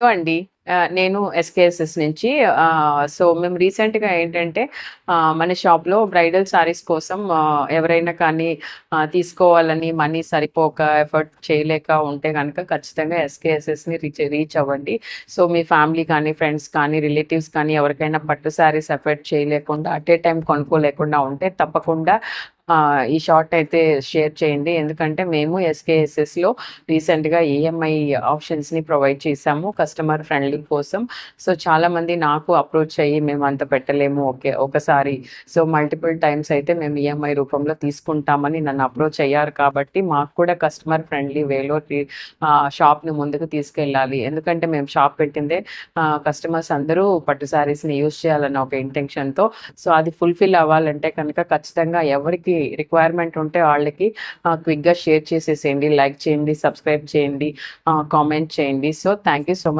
అండి. నేను ఎస్‌కేఎస్ఎస్ నుంచి సో, మేము రీసెంట్‌గా ఏంటంటే మన షాప్‌లో బ్రైడల్ శారీస్ కోసం ఎవరైనా కానీ తీసుకోవాలని మనీ సరిపోక ఎఫర్ట్ చేయలేక ఉంటే గనక ఖచ్చితంగా ఎస్‌కేఎస్ఎస్‌ని రీచ్ అవ్వండి. సో, మీ ఫ్యామిలీ కానీ, ఫ్రెండ్స్ కానీ, రిలేటివ్స్ కానీ ఎవరికైనా పట్టు శారీస్ ఎఫర్ట్ చేయలేకుండా అట్ ఏ టైమ్ కొనుక్కోలేకుండా ఉంటే తప్పకుండా ఈ షార్ట్ అయితే షేర్ చేయండి. ఎందుకంటే మేము ఎస్‌కేఎస్ఎస్‌లో రీసెంట్‌గా ఈఎంఐ ఆప్షన్స్‌ని ప్రొవైడ్ చేశాము కస్టమర్ ఫ్రెండ్లీ కోసం. సో, చాలామంది నాకు అప్రోచ్ అయ్యి మేము అంత పెట్టలేము. ఒకసారి సో, మల్టిపుల్ టైమ్స్ అయితే మేము ఈఎంఐ రూపంలో తీసుకుంటామని నన్ను అప్రోచ్ అయ్యారు కాబట్టి మాకు కూడా కస్టమర్ ఫ్రెండ్లీ వేలో షాప్‌ని ముందుకు తీసుకెళ్ళాలి. ఎందుకంటే మేము షాప్ పెట్టిందే కస్టమర్స్ అందరూ పట్టు శారీస్‌ని యూజ్ చేయాలన్న ఒక ఇంటెన్షన్‌తో. సో, అది ఫుల్‌ఫిల్ అవ్వాలంటే కనుక ఖచ్చితంగా ఎవరికి రిక్వైర్మెంట్ ఉంటే వాళ్ళకి క్విక్‌గా షేర్ చేసేసేయండి. లైక్ చేయండి, సబ్స్క్రైబ్ చేయండి, కామెంట్ చేయండి. So, thank you so much.